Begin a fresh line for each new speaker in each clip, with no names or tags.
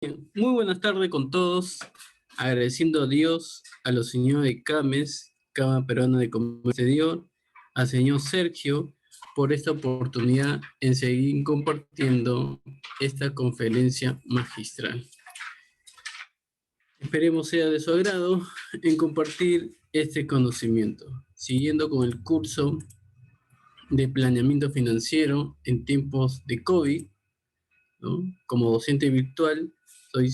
Muy buenas tardes con todos, agradeciendo a Dios, a los señores de CAMES, Cámara Peruana de Comercio Exterior, al señor Sergio, por esta oportunidad en seguir compartiendo esta conferencia magistral. Esperemos sea de su agrado en compartir este conocimiento, siguiendo con el curso de planeamiento financiero en tiempos de COVID, ¿no? Como docente virtual, soy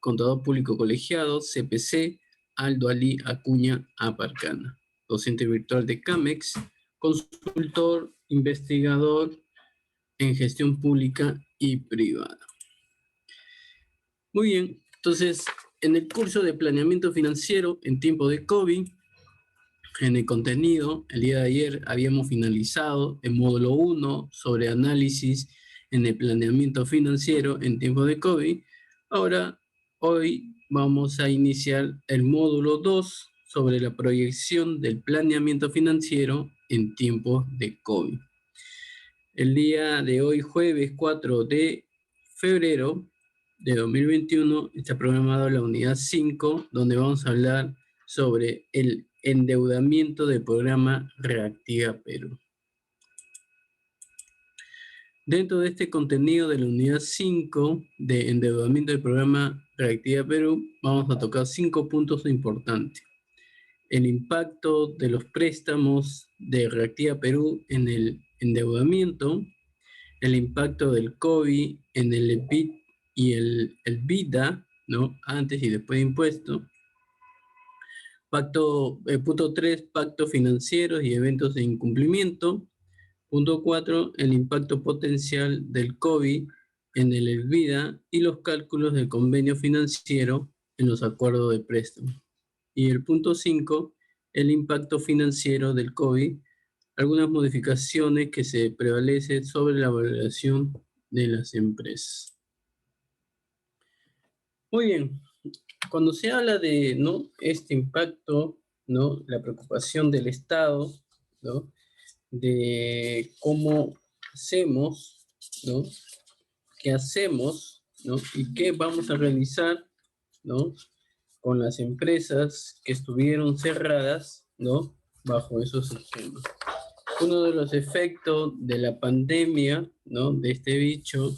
contador público colegiado, CPC, Aldo Ali Acuña Aparcana, docente virtual de CAMEX, consultor, investigador en gestión pública y privada. Muy bien, entonces, en el curso de planeamiento financiero en tiempo de COVID, en el contenido, el día de ayer habíamos finalizado el módulo 1 sobre análisis en el planeamiento financiero en tiempo de COVID. Ahora, hoy vamos a iniciar el módulo 2 sobre la proyección del planeamiento financiero en tiempos de COVID. El día de hoy, jueves 4 de febrero de 2021, está programado la unidad 5, donde vamos a hablar sobre el endeudamiento del programa Reactiva Perú. Dentro de este contenido de la unidad 5 de endeudamiento del programa Reactiva Perú, vamos a tocar 5 puntos importantes. El impacto de los préstamos de Reactiva Perú en el endeudamiento, el impacto del COVID en el EBIT y el EBITDA, ¿no? Antes y después de impuestos. Punto 3, pactos financieros y eventos de incumplimiento. Punto 4, el impacto potencial del COVID en el EBITDA y los cálculos del convenio financiero en los acuerdos de préstamo. Y el punto 5, el impacto financiero del COVID, algunas modificaciones que se prevalecen sobre la valoración de las empresas. Muy bien, cuando se habla de, ¿no?, este impacto, ¿no?, la preocupación del Estado, ¿no?, de cómo hacemos, ¿no?, qué hacemos, ¿no?, y qué vamos a realizar, ¿no?, con las empresas que estuvieron cerradas, ¿no?, bajo esos esquemas. Uno de los efectos de la pandemia, ¿no?, de este bicho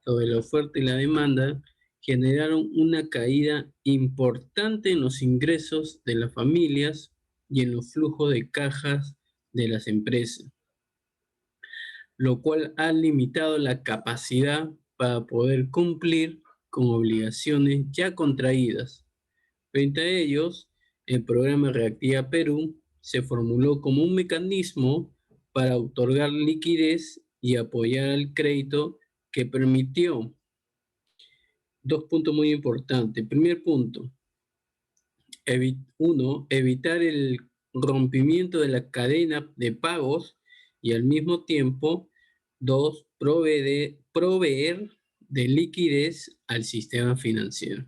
sobre la oferta y la demanda, generaron una caída importante en los ingresos de las familias y en los flujos de cajas de las empresas, lo cual ha limitado la capacidad para poder cumplir con obligaciones ya contraídas. Frente a ellos, el programa Reactiva Perú se formuló como un mecanismo para otorgar liquidez y apoyar al crédito que permitió dos puntos muy importantes. Primer punto, evitar el rompimiento de la cadena de pagos y al mismo tiempo, dos, proveer de liquidez al sistema financiero.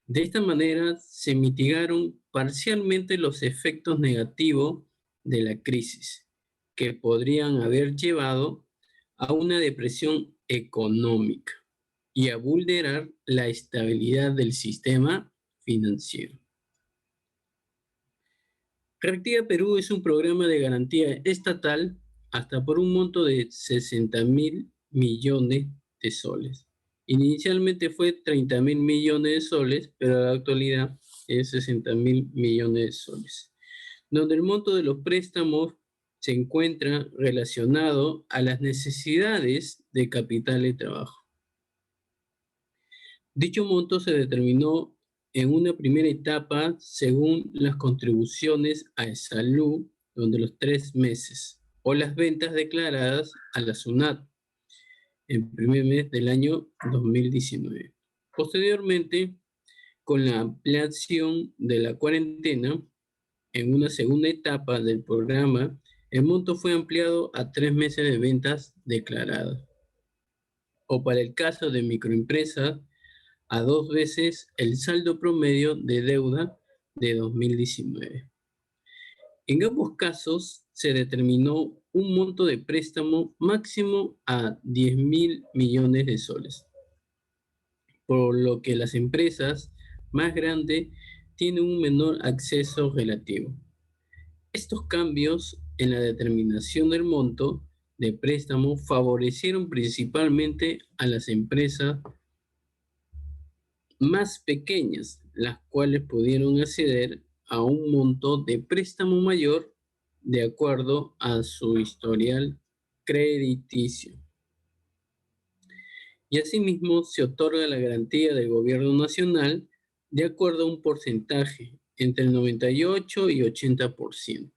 De esta manera se mitigaron parcialmente los efectos negativos de la crisis, que podrían haber llevado a una depresión económica y a vulnerar la estabilidad del sistema financiero. Reactiva Perú es un programa de garantía estatal hasta por un monto de 60.000 millones de soles. Inicialmente fue 30.000 millones de soles, pero en la actualidad es 60.000 millones de soles, donde el monto de los préstamos se encuentra relacionado a las necesidades de capital de trabajo. Dicho monto se determinó en una primera etapa según las contribuciones a salud durante los 3 meses o las ventas declaradas a la SUNAT el primer mes del año 2019. Posteriormente, con la ampliación de la cuarentena, en una segunda etapa del programa, el monto fue ampliado a 3 meses de ventas declaradas. O para el caso de microempresas, a 2 veces el saldo promedio de deuda de 2019. En ambos casos se determinó un monto de préstamo máximo a 10.000 millones de soles. por lo que las empresas más grandes tienen un menor acceso relativo. Estos cambios en la determinación del monto de préstamo favorecieron principalmente a las empresas más pequeñas, las cuales pudieron acceder a un monto de préstamo mayor de acuerdo a su historial crediticio. Y asimismo se otorga la garantía del gobierno nacional de acuerdo a un porcentaje entre el 98 y 80%,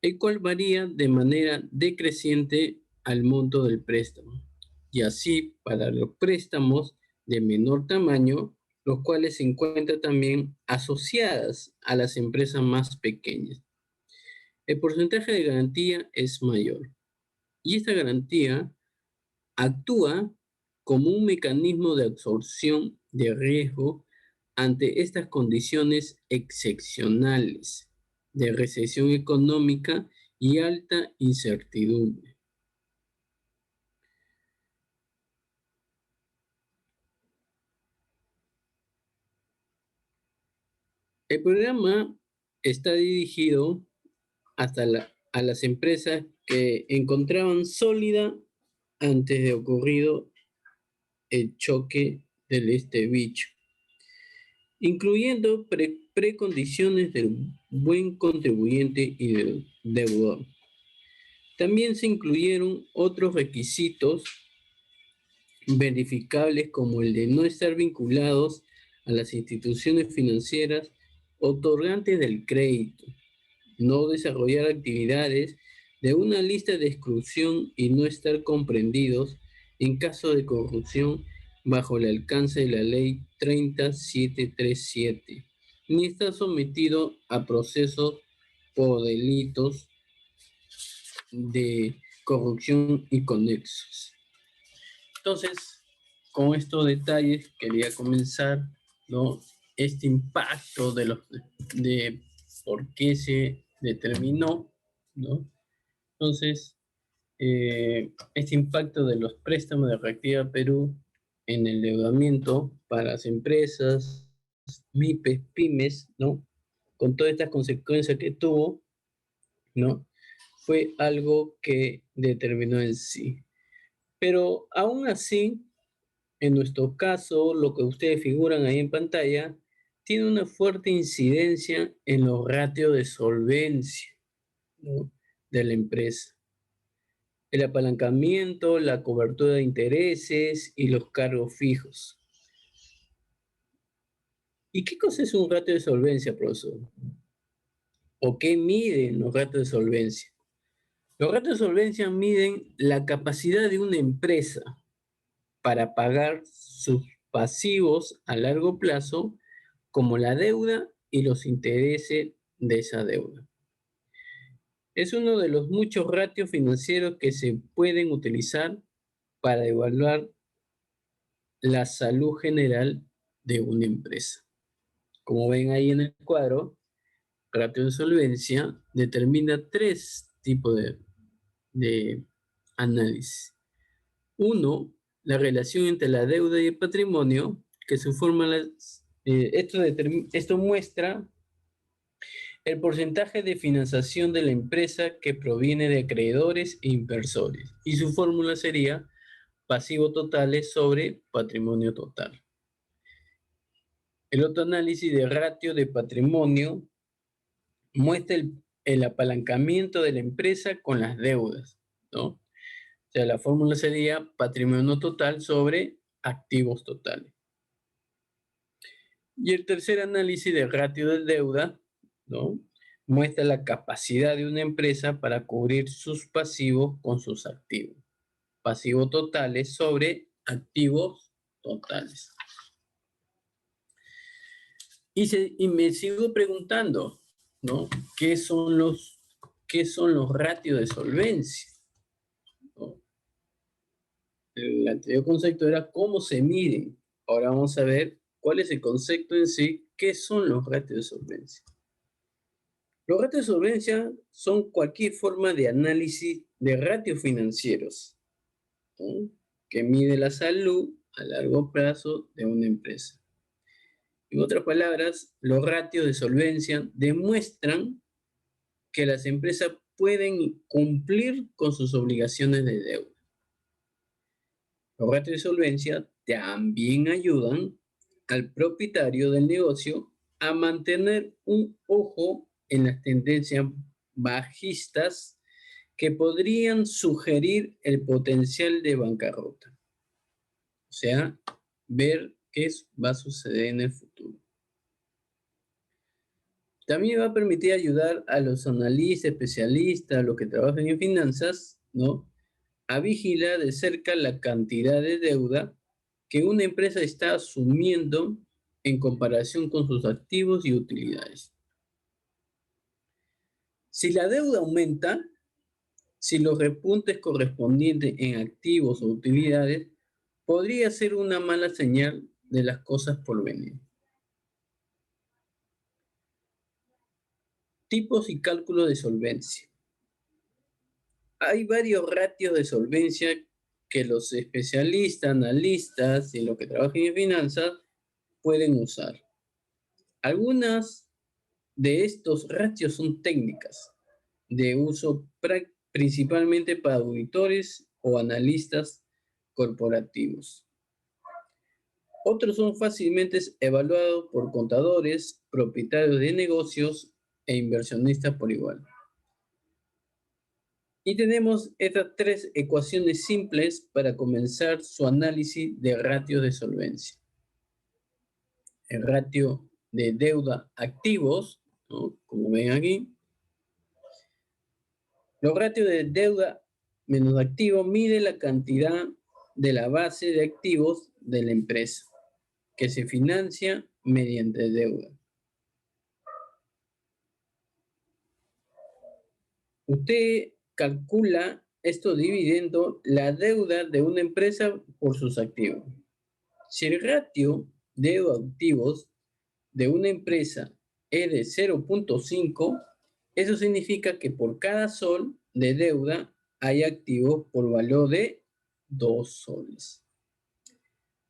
el cual varía de manera decreciente al monto del préstamo. Y así, para los préstamos de menor tamaño, los cuales se encuentran también asociadas a las empresas más pequeñas, el porcentaje de garantía es mayor. Y esta garantía actúa como un mecanismo de absorción de riesgo ante estas condiciones excepcionales de recesión económica y alta incertidumbre. El programa está dirigido a las empresas que encontraban sólida antes de ocurrido el choque del bicho, incluyendo precondiciones del buen contribuyente y del deudor. También se incluyeron otros requisitos verificables como el de no estar vinculados a las instituciones financieras otorgantes del crédito, no desarrollar actividades de una lista de exclusión y no estar comprendidos en caso de corrupción bajo el alcance de la Ley 30737, ni estar sometido a procesos por delitos de corrupción y conexos. Entonces, con estos detalles quería comenzar, ¿no?, este impacto de por qué se determinó, ¿no? Entonces, este impacto de los préstamos de Reactiva Perú en el endeudamiento para las empresas, MIPES, pymes, ¿no? Con todas estas consecuencias que tuvo, ¿no? Fue algo que determinó en sí. Pero aún así, en nuestro caso, lo que ustedes figuran ahí en pantalla, tiene una fuerte incidencia en los ratios de solvencia, ¿no?, de la empresa. El apalancamiento, la cobertura de intereses y los cargos fijos. ¿Y qué cosa es un ratio de solvencia, profesor? ¿O qué miden los ratios de solvencia? Los ratios de solvencia miden la capacidad de una empresa para pagar sus pasivos a largo plazo, como la deuda y los intereses de esa deuda. Es uno de los muchos ratios financieros que se pueden utilizar para evaluar la salud general de una empresa. Como ven ahí en el cuadro, ratio de solvencia determina tres tipos de análisis. Uno, la relación entre la deuda y el patrimonio, que se forma esto muestra el porcentaje de financiación de la empresa que proviene de acreedores e inversores. Y su fórmula sería pasivo totales sobre patrimonio total. El otro análisis de ratio de patrimonio muestra el apalancamiento de la empresa con las deudas, ¿no? O sea, la fórmula sería patrimonio total sobre activos totales. Y el tercer análisis de ratio de deuda, ¿no?, muestra la capacidad de una empresa para cubrir sus pasivos con sus activos. Pasivos totales sobre activos totales. Y me sigo preguntando, ¿no?, ¿qué son los ratios de solvencia? ¿No? El anterior concepto era cómo se miden. Ahora vamos a ver cuál es el concepto en sí, qué son los ratios de solvencia. Los ratios de solvencia son cualquier forma de análisis de ratios financieros, ¿no?, que mide la salud a largo plazo de una empresa. En otras palabras, los ratios de solvencia demuestran que las empresas pueden cumplir con sus obligaciones de deuda. Los ratios de solvencia también ayudan al propietario del negocio a mantener un ojo en las tendencias bajistas que podrían sugerir el potencial de bancarrota. O sea, ver qué va a suceder en el futuro. También va a permitir ayudar a los analistas, especialistas, los que trabajan en finanzas, ¿no?, a vigilar de cerca la cantidad de deuda que una empresa está asumiendo en comparación con sus activos y utilidades. Si la deuda aumenta, si los repuntes correspondientes en activos o utilidades, podría ser una mala señal de las cosas por venir. Tipos y cálculo de solvencia. Hay varios ratios de solvencia que los especialistas, analistas y los que trabajan en finanzas pueden usar. Algunas de estos ratios son técnicas de uso principalmente para auditores o analistas corporativos. Otros son fácilmente evaluados por contadores, propietarios de negocios e inversionistas por igual. Y tenemos estas tres ecuaciones simples para comenzar su análisis de ratios de solvencia. El ratio de deuda activos, ¿no?, como ven aquí. Los ratios de deuda menos activos mide la cantidad de la base de activos de la empresa que se financia mediante deuda. Usted calcula esto dividiendo la deuda de una empresa por sus activos. Si el ratio de activos de una empresa es de 0.5, eso significa que por cada sol de deuda hay activos por valor de 2 soles.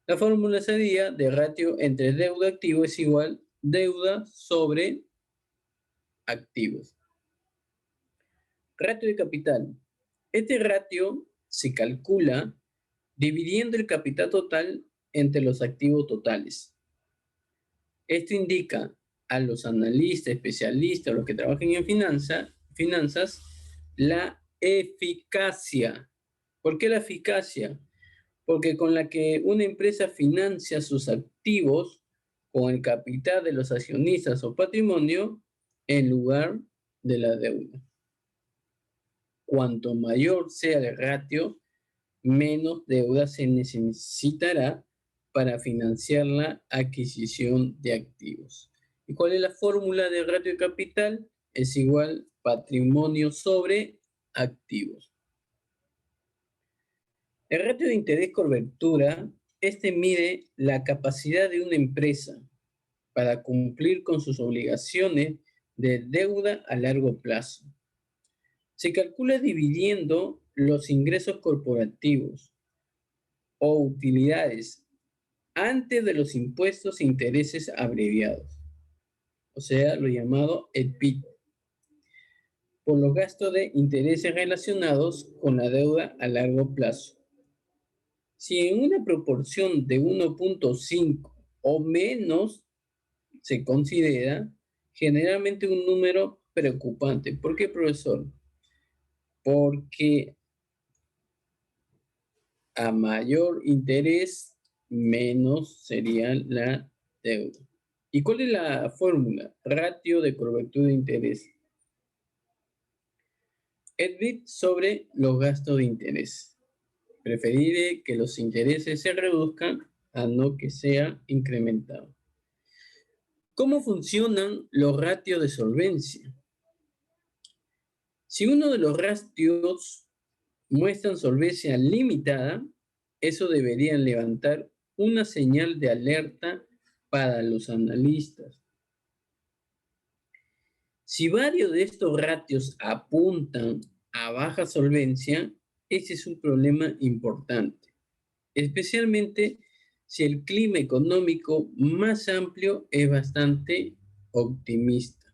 La fórmula sería de ratio entre deuda y activo es igual deuda sobre activos. Ratio de capital. Este ratio se calcula dividiendo el capital total entre los activos totales. Esto indica a los analistas, especialistas, los que trabajan en finanzas, la eficacia. ¿Por qué la eficacia? Porque con la que una empresa financia sus activos con el capital de los accionistas o patrimonio en lugar de la deuda. Cuanto mayor sea el ratio, menos deuda se necesitará para financiar la adquisición de activos. ¿Y cuál es la fórmula del ratio de capital? Es igual patrimonio sobre activos. El ratio de interés cobertura, este mide la capacidad de una empresa para cumplir con sus obligaciones de deuda a largo plazo. Se calcula dividiendo los ingresos corporativos o utilidades antes de los impuestos e intereses abreviados, o sea, lo llamado EBIT, por los gastos de intereses relacionados con la deuda a largo plazo. Si en una proporción de 1.5 o menos se considera generalmente un número preocupante. ¿Por qué, profesor? Porque a mayor interés, menos sería la deuda. ¿Y cuál es la fórmula? Ratio de cobertura de interés. EBIT sobre los gastos de interés. Preferible que los intereses se reduzcan a no que sea incrementado. ¿Cómo funcionan los ratios de solvencia? Si uno de los ratios muestra solvencia limitada, eso debería levantar una señal de alerta para los analistas. Si varios de estos ratios apuntan a baja solvencia, ese es un problema importante, especialmente si el clima económico más amplio es bastante optimista.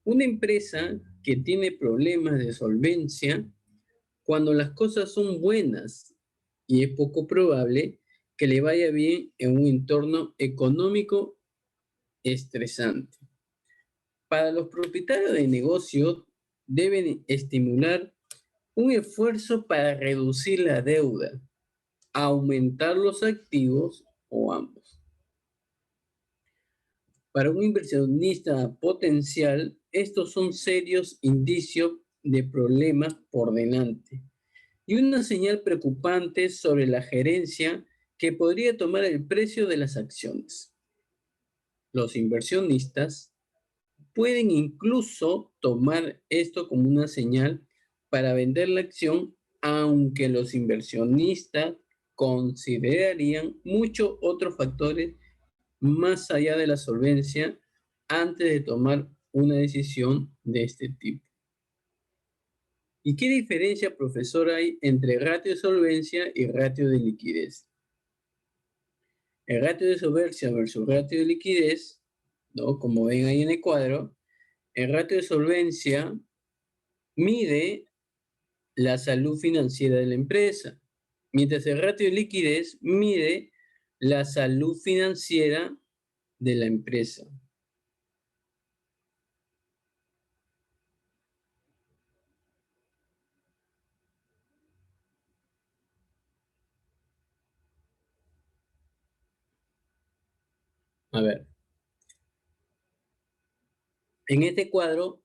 Una empresa que tiene problemas de solvencia, cuando las cosas son buenas y es poco probable que le vaya bien en un entorno económico estresante. Para los propietarios de negocios deben estimular un esfuerzo para reducir la deuda, aumentar los activos o ambos. Para un inversionista potencial, estos son serios indicios de problemas por delante y una señal preocupante sobre la gerencia que podría tomar el precio de las acciones. Los inversionistas pueden incluso tomar esto como una señal para vender la acción, aunque los inversionistas considerarían muchos otros factores más allá de la solvencia antes de tomar una decisión de este tipo. ¿Y qué diferencia, profesor, hay entre ratio de solvencia y ratio de liquidez? El ratio de solvencia versus ratio de liquidez, ¿no? Como ven ahí en el cuadro, el ratio de solvencia mide la salud financiera de la empresa, mientras el ratio de liquidez mide la salud financiera de la empresa. A ver, en este cuadro,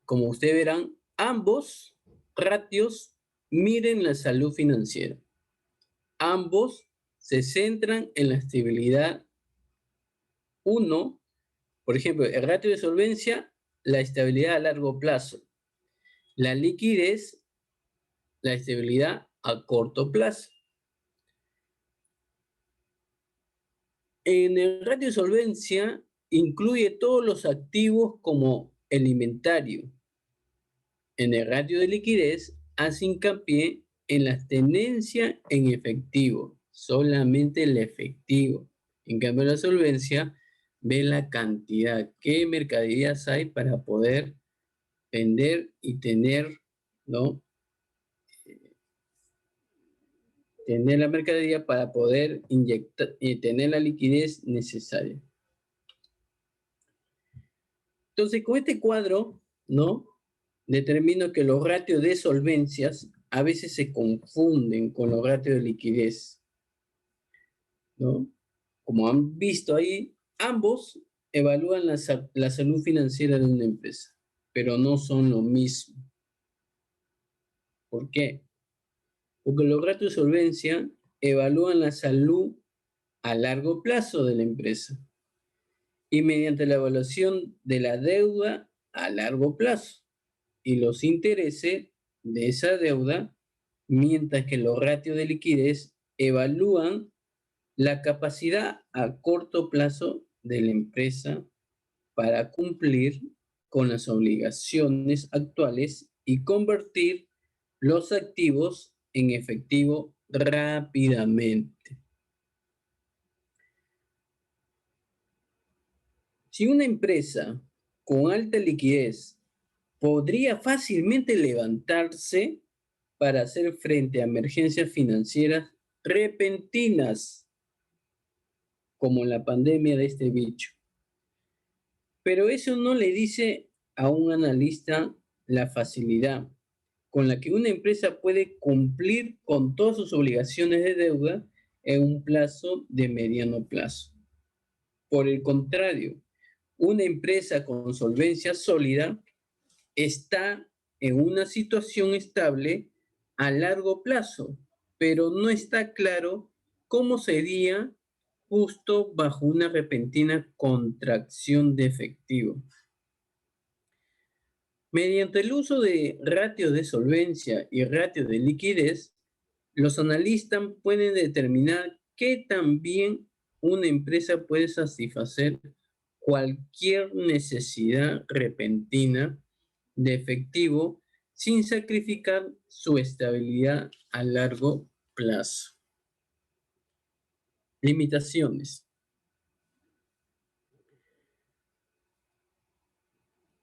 como ustedes verán, ambos ratios miden la salud financiera. Ambos se centran en la estabilidad. Uno, por ejemplo, el ratio de solvencia, la estabilidad a largo plazo. La liquidez, la estabilidad a corto plazo. En el ratio de solvencia incluye todos los activos como el inventario. En el ratio de liquidez hace hincapié en las tenencias en efectivo, solamente el efectivo. En cambio, la solvencia ve la cantidad, qué mercaderías hay para poder vender y tener, ¿no? Tener la mercadería para poder inyectar y tener la liquidez necesaria. Entonces, con este cuadro, ¿no? Determino que los ratios de solvencias a veces se confunden con los ratios de liquidez, ¿no? Como han visto ahí, ambos evalúan la salud financiera de una empresa, pero no son lo mismo. ¿Por qué? Porque los ratios de solvencia evalúan la salud a largo plazo de la empresa y mediante la evaluación de la deuda a largo plazo y los intereses de esa deuda, mientras que los ratios de liquidez evalúan la capacidad a corto plazo de la empresa para cumplir con las obligaciones actuales y convertir los activos en efectivo rápidamente. Si una empresa con alta liquidez podría fácilmente levantarse para hacer frente a emergencias financieras repentinas, como la pandemia de este bicho. Pero eso no le dice a un analista la facilidad con la que una empresa puede cumplir con todas sus obligaciones de deuda en un plazo de mediano plazo. Por el contrario, una empresa con solvencia sólida está en una situación estable a largo plazo, pero no está claro cómo sería justo bajo una repentina contracción de efectivo. Mediante el uso de ratios de solvencia y ratios de liquidez, los analistas pueden determinar qué tan bien una empresa puede satisfacer cualquier necesidad repentina de efectivo sin sacrificar su estabilidad a largo plazo. Limitaciones.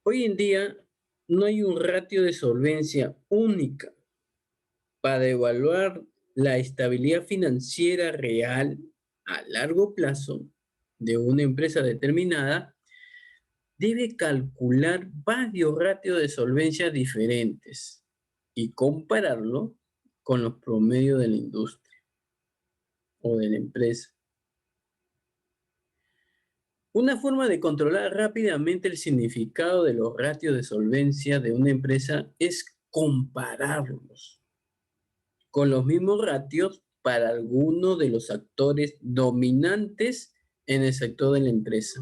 Hoy en día no hay un ratio de solvencia única para evaluar la estabilidad financiera real a largo plazo de una empresa determinada. Debe calcular varios ratios de solvencia diferentes y compararlo con los promedios de la industria o de la empresa. Una forma de controlar rápidamente el significado de los ratios de solvencia de una empresa es compararlos con los mismos ratios para algunos de los actores dominantes en el sector de la empresa.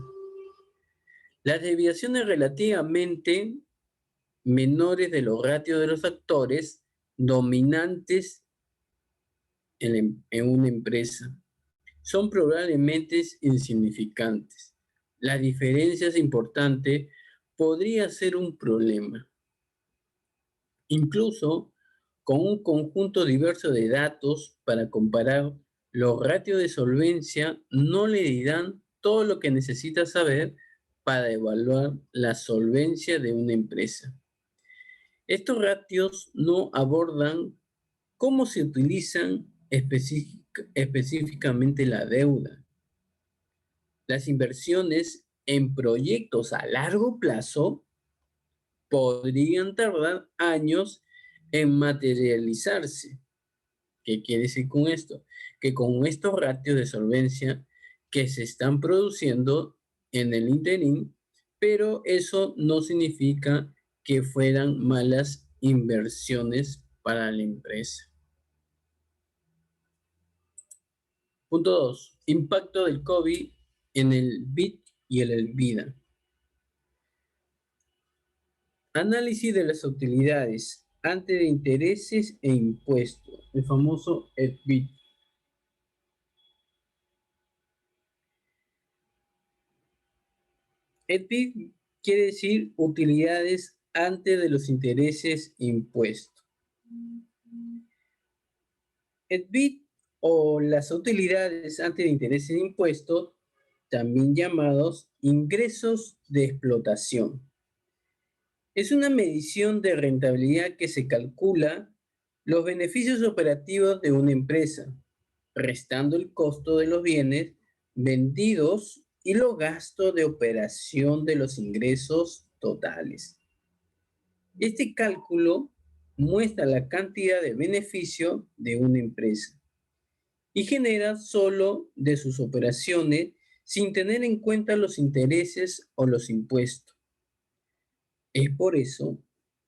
Las desviaciones relativamente menores de los ratios de los actores dominantes en una empresa son probablemente insignificantes. Las diferencias importantes podría ser un problema. Incluso con un conjunto diverso de datos para comparar, los ratios de solvencia no le dirán todo lo que necesita saber para evaluar la solvencia de una empresa. Estos ratios no abordan cómo se utilizan específicamente la deuda, las inversiones en proyectos a largo plazo podrían tardar años en materializarse. ¿Qué quiere decir con esto? Que con estos ratios de solvencia que se están produciendo en el interín, pero eso no significa que fueran malas inversiones para la empresa. Punto 2. Impacto del COVID en el BIT y el EBITDA. Análisis de las utilidades antes de intereses e impuestos, el famoso EBIT. EBIT quiere decir utilidades antes de los intereses e impuestos. EBIT o las utilidades antes de intereses e impuestos, también llamados ingresos de explotación. Es una medición de rentabilidad que se calcula los beneficios operativos de una empresa, restando el costo de los bienes vendidos y los gastos de operación de los ingresos totales. Este cálculo muestra la cantidad de beneficio de una empresa y genera solo de sus operaciones sin tener en cuenta los intereses o los impuestos. Es por eso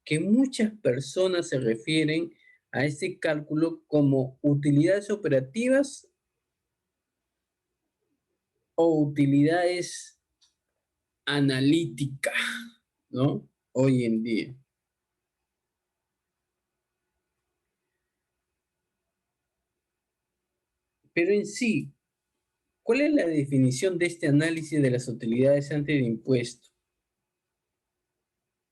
que muchas personas se refieren a este cálculo como utilidades operativas o utilidades analíticas, ¿no? Hoy en día. Pero en sí, ¿cuál es la definición de este análisis de las utilidades antes de impuesto?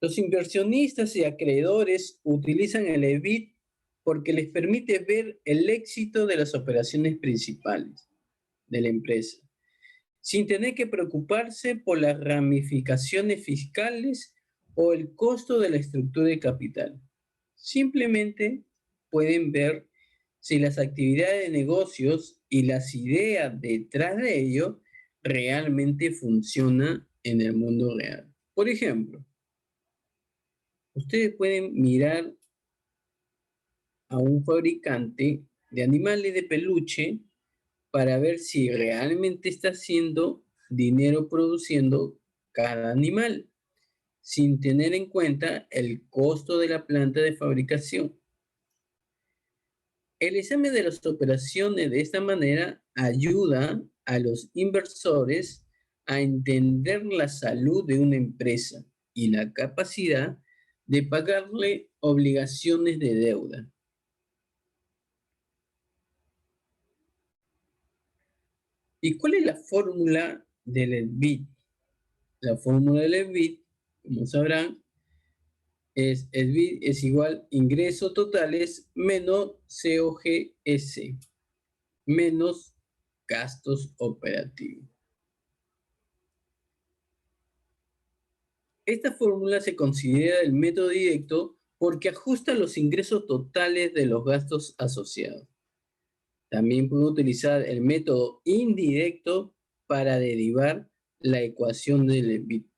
Los inversionistas y acreedores utilizan el EBIT porque les permite ver el éxito de las operaciones principales de la empresa, sin tener que preocuparse por las ramificaciones fiscales o el costo de la estructura de capital. Simplemente pueden ver si las actividades de negocios y las ideas detrás de ello realmente funcionan en el mundo real. Por ejemplo, ustedes pueden mirar a un fabricante de animales de peluche para ver si realmente está haciendo dinero produciendo cada animal, sin tener en cuenta el costo de la planta de fabricación. El examen de las operaciones de esta manera ayuda a los inversores a entender la salud de una empresa y la capacidad de pagarle obligaciones de deuda. ¿Y cuál es la fórmula del EBIT? La fórmula del EBIT, como sabrán, es EBIT es igual ingresos totales menos COGS menos gastos operativos. Esta fórmula se considera el método directo porque ajusta los ingresos totales de los gastos asociados. También puede utilizar el método indirecto para derivar la ecuación del EBIT.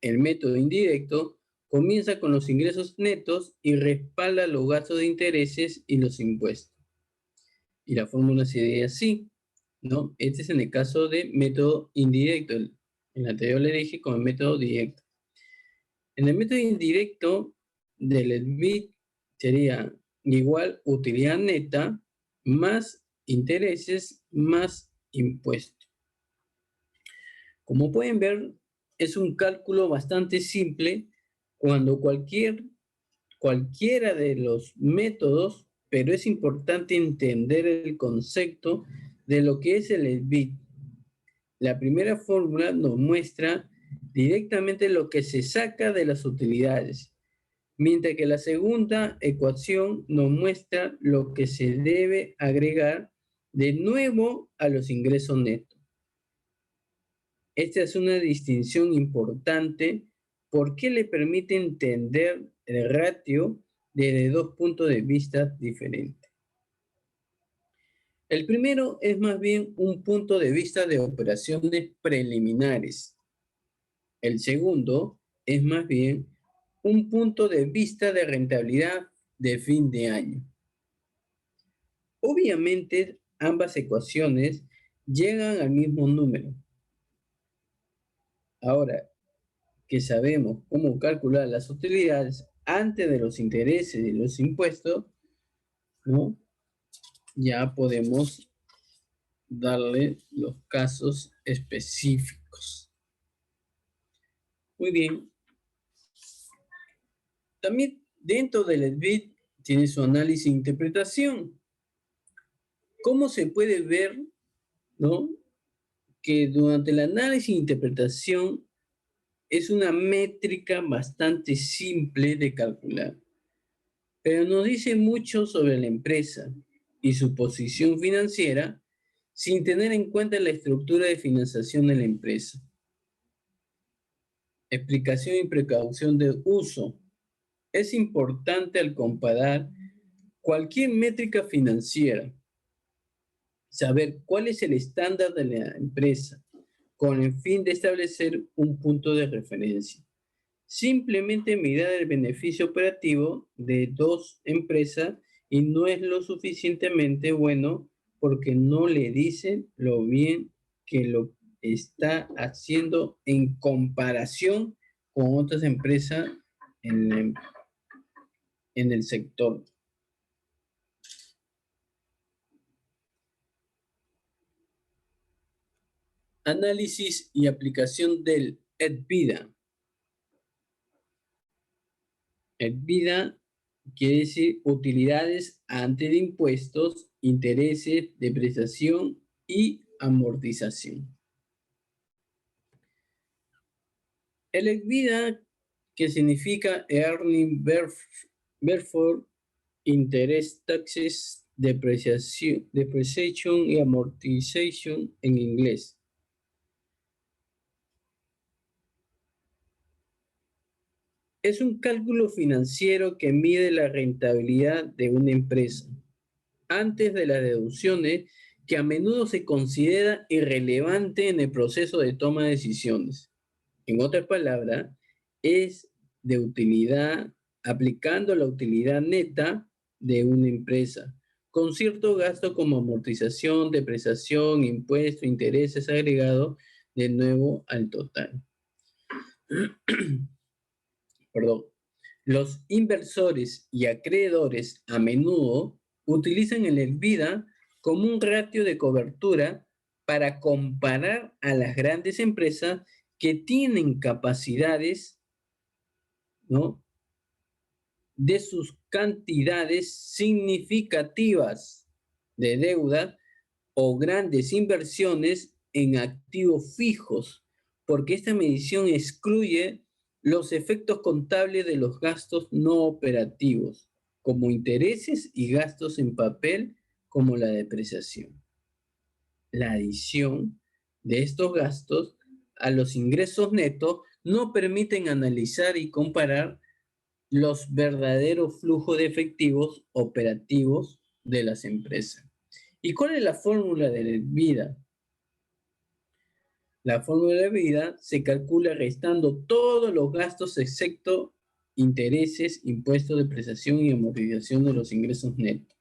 El método indirecto comienza con los ingresos netos y respalda los gastos de intereses y los impuestos. Y la fórmula sería así, ¿no? Este es en el caso de método indirecto. En el anterior le dije con el método directo. En el método indirecto del EBIT sería igual utilidad neta más intereses más impuestos. Como pueden ver, es un cálculo bastante simple cuando cualquiera de los métodos, pero es importante entender el concepto de lo que es el EBIT. La primera fórmula nos muestra directamente lo que se saca de las utilidades, mientras que la segunda ecuación nos muestra lo que se debe agregar de nuevo a los ingresos netos. Esta es una distinción importante porque le permite entender el ratio desde dos puntos de vista diferentes. El primero es más bien un punto de vista de operaciones preliminares. El segundo es más bien un punto de vista de rentabilidad de fin de año. Obviamente, ambas ecuaciones llegan al mismo número. Ahora que sabemos cómo calcular las utilidades antes de los intereses y los impuestos, ¿no? Ya podemos darle los casos específicos. Muy bien. También dentro del EBIT tiene su análisis e interpretación. ¿Cómo se puede ver, ¿no? Que durante el análisis e interpretación es una métrica bastante simple de calcular, pero nos dice mucho sobre la empresa y su posición financiera sin tener en cuenta la estructura de financiación de la empresa. Explicación y precaución de uso. Es importante al comparar cualquier métrica financiera saber cuál es el estándar de la empresa con el fin de establecer un punto de referencia. Simplemente mirar el beneficio operativo de dos empresas y no es lo suficientemente bueno porque no le dicen lo bien que lo está haciendo en comparación con otras empresas en el sector. Análisis y aplicación del EBITDA. EBITDA quiere decir utilidades antes de impuestos, intereses, depreciación y amortización. El EBITDA, que significa Earning Before Interest, Taxes, Depreciation y Amortization en inglés. Es un cálculo financiero que mide la rentabilidad de una empresa antes de las deducciones que a menudo se considera irrelevante en el proceso de toma de decisiones. En otras palabras, es de utilidad, aplicando la utilidad neta de una empresa, con ciertos gastos como amortización, depreciación, impuestos, intereses agregados de nuevo al total. Perdón. Los inversores y acreedores a menudo utilizan el EBITDA como un ratio de cobertura para comparar a las grandes empresas que tienen capacidades, ¿no?, de sus cantidades significativas de deuda o grandes inversiones en activos fijos, porque esta medición excluye los efectos contables de los gastos no operativos, como intereses y gastos en papel, como la depreciación. la adición de estos gastos a los ingresos netos no permiten analizar y comparar los verdaderos flujos de efectivos operativos de las empresas. ¿Y cuál es la fórmula de la vida? La fórmula de vida se calcula restando todos los gastos excepto intereses, impuestos, depreciación y amortización de los ingresos netos.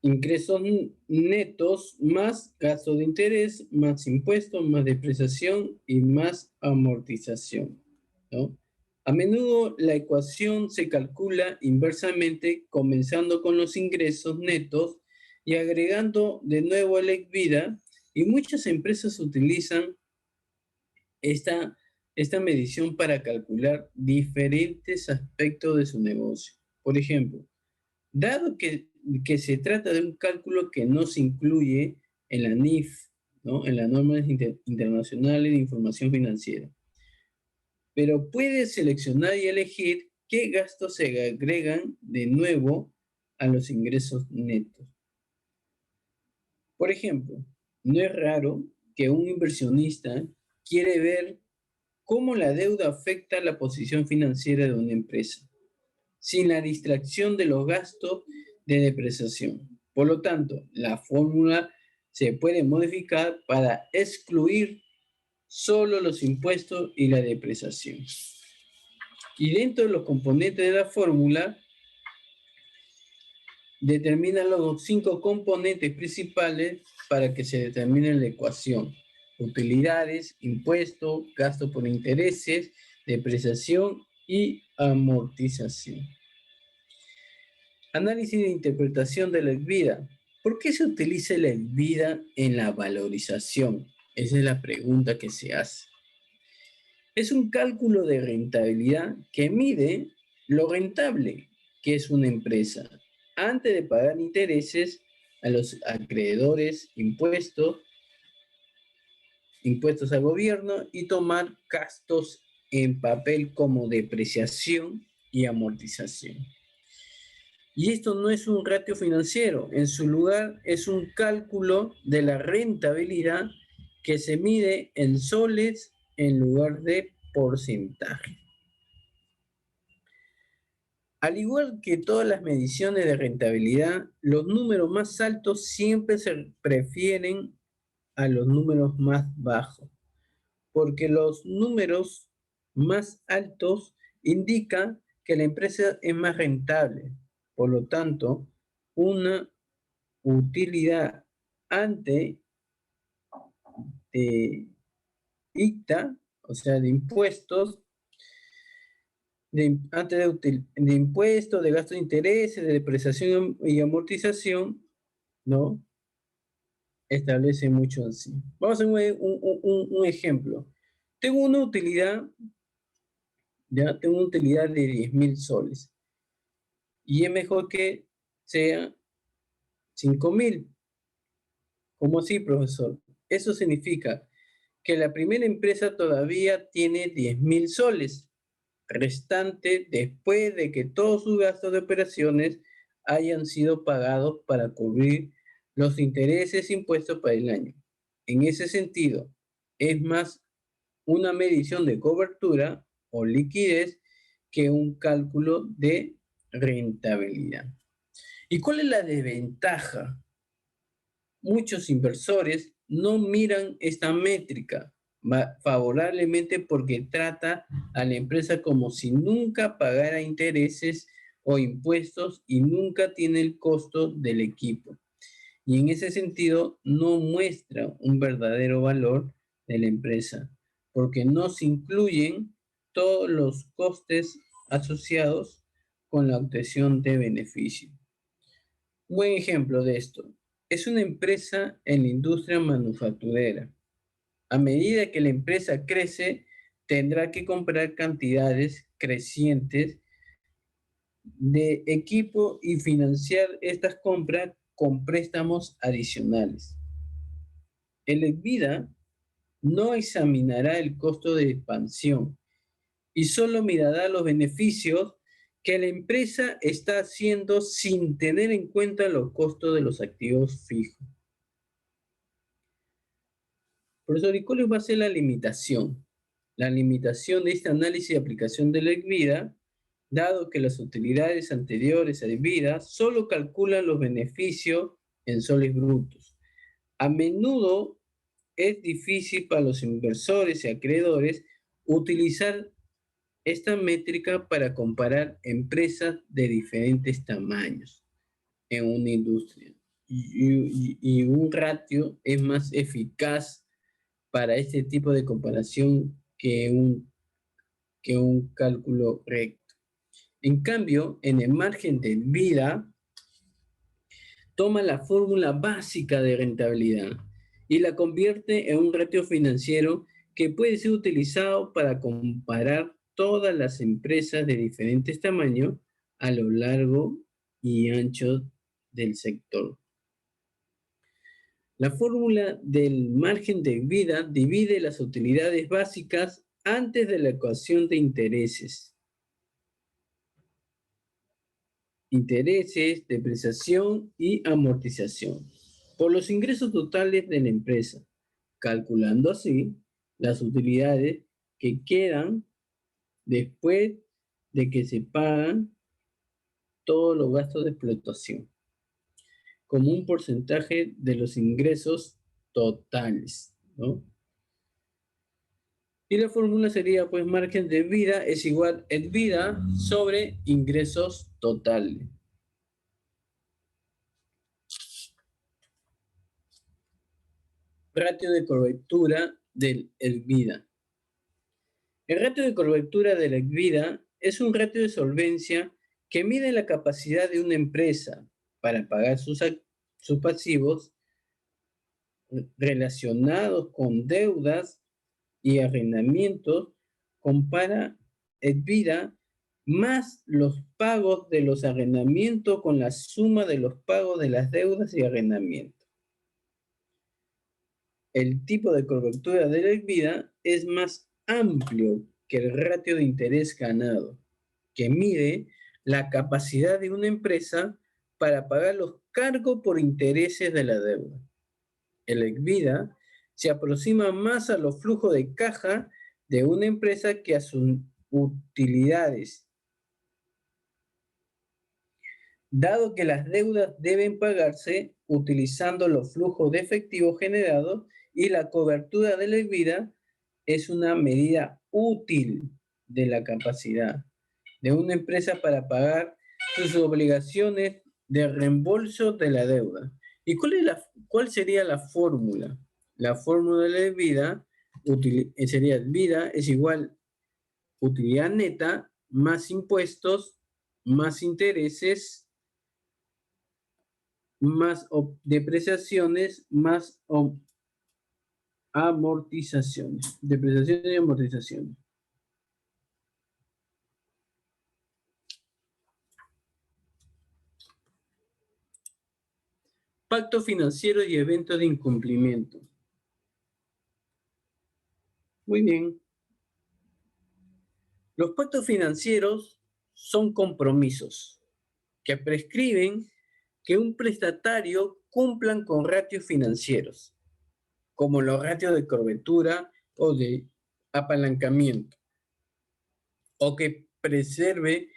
Ingresos netos más gasto de interés, más impuestos, más depreciación y más amortización, ¿no? A menudo la ecuación se calcula inversamente comenzando con los ingresos netos y agregando de nuevo la vida, y muchas empresas utilizan esta medición para calcular diferentes aspectos de su negocio. Por ejemplo, dado que se trata de un cálculo que no se incluye en la NIF, ¿no? En las normas internacionales de información financiera, pero puede seleccionar y elegir qué gastos se agregan de nuevo a los ingresos netos. Por ejemplo, no es raro que un inversionista quiere ver cómo la deuda afecta la posición financiera de una empresa, sin la distracción de los gastos de depreciación. Por lo tanto, la fórmula se puede modificar para excluir solo los impuestos y la depreciación. Y dentro de los componentes de la fórmula, determinan los 5 componentes principales para que se determine la ecuación: utilidades, impuestos, gasto por intereses, depreciación y amortización. Análisis de interpretación de la vida. ¿Por qué se utiliza la vida en la valorización? Esa es la pregunta que se hace. Es un cálculo de rentabilidad que mide lo rentable que es una empresa antes de pagar intereses a los acreedores, impuestos al gobierno y tomar gastos en papel como depreciación y amortización. Y esto no es un ratio financiero, en su lugar es un cálculo de la rentabilidad que se mide en soles en lugar de porcentaje. Al igual que todas las mediciones de rentabilidad, los números más altos siempre se prefieren a los números más bajos, porque los números más altos indican que la empresa es más rentable. Por lo tanto, una utilidad ante de ICTA, o sea, de impuestos, antes de impuestos, de gastos de intereses, de depreciación y amortización, ¿no? Establece mucho así. Vamos a hacer un ejemplo. Tengo una utilidad, ya tengo una utilidad de 10.000 soles. Y es mejor que sea 5.000. ¿Cómo así, profesor? Eso significa que la primera empresa todavía tiene 10.000 soles restante después de que todos sus gastos de operaciones hayan sido pagados para cubrir los intereses impuestos para el año. En ese sentido, es más una medición de cobertura o liquidez que un cálculo de rentabilidad. ¿Y cuál es la desventaja? Muchos inversores no miran esta métrica favorablemente porque trata a la empresa como si nunca pagara intereses o impuestos y nunca tiene el costo del equipo. Y en ese sentido no muestra un verdadero valor de la empresa porque no se incluyen todos los costes asociados con la obtención de beneficio. Un buen ejemplo de esto es una empresa en la industria manufacturera. A medida que la empresa crece, tendrá que comprar cantidades crecientes de equipo y financiar estas compras con préstamos adicionales. El EBITDA no examinará el costo de expansión y solo mirará los beneficios que la empresa está haciendo sin tener en cuenta los costos de los activos fijos. Profesor, ¿y cuál va a ser la limitación? La limitación de este análisis de aplicación de la EBITDA, dado que las utilidades anteriores a EBITDA solo calculan los beneficios en soles brutos. A menudo es difícil para los inversores y acreedores utilizar esta métrica para comparar empresas de diferentes tamaños en una industria. Y un ratio es más eficaz para este tipo de comparación que un cálculo recto. En cambio, en el margen de vida, toma la fórmula básica de rentabilidad y la convierte en un ratio financiero que puede ser utilizado para comparar todas las empresas de diferentes tamaños a lo largo y ancho del sector. La fórmula del margen de vida divide las utilidades básicas antes de la ecuación de intereses, depreciación y amortización, por los ingresos totales de la empresa, calculando así las utilidades que quedan después de que se pagan todos los gastos de explotación, como un porcentaje de los ingresos totales, ¿no? Y la fórmula sería, pues, margen de vida es igual a vida sobre ingresos totales. Ratio de cobertura del EBITDA. El ratio de cobertura del EBITDA es un ratio de solvencia que mide la capacidad de una empresa para pagar sus pasivos relacionados con deudas y arrendamientos, compara EBITDA más los pagos de los arrendamientos con la suma de los pagos de las deudas y arrendamientos. El tipo de cobertura de la EBITDA es más amplio que el ratio de interés ganado, que mide la capacidad de una empresa para pagar los cargos por intereses de la deuda. El EBITDA se aproxima más a los flujos de caja de una empresa que a sus utilidades, dado que las deudas deben pagarse utilizando los flujos de efectivo generados y la cobertura de la EBITDA es una medida útil de la capacidad de una empresa para pagar sus obligaciones de reembolso de la deuda. ¿Y cuál sería la fórmula? La fórmula de la vida sería vida es igual utilidad neta más impuestos más intereses más depreciaciones más amortizaciones. Depreciaciones y amortizaciones. Pacto financiero y eventos de incumplimiento. Muy bien. Los pactos financieros son compromisos que prescriben que un prestatario cumplan con ratios financieros, como los ratios de cobertura o de apalancamiento, o que preserve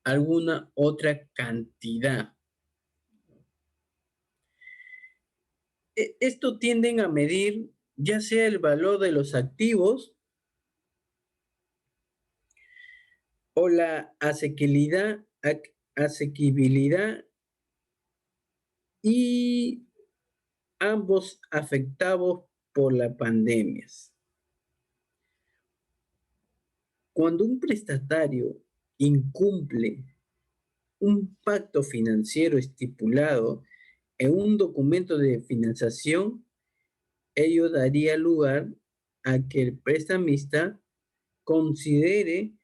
alguna otra cantidad. Esto tienden a medir ya sea el valor de los activos o la asequibilidad y ambos afectados por la pandemia. Cuando un prestatario incumple un pacto financiero estipulado en un documento de financiación, ello daría lugar a que el prestamista considere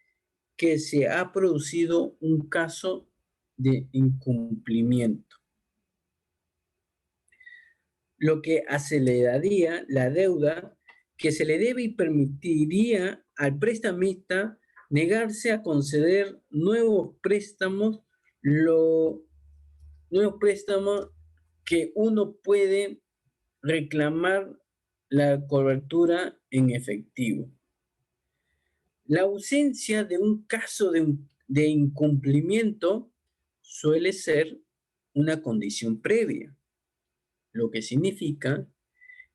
que se ha producido un caso de incumplimiento, lo que aceleraría la deuda que se le debe y permitiría al prestamista negarse a conceder nuevos préstamos, nuevos préstamos que uno puede reclamar la cobertura en efectivo. La ausencia de un caso de incumplimiento suele ser una condición previa, lo que significa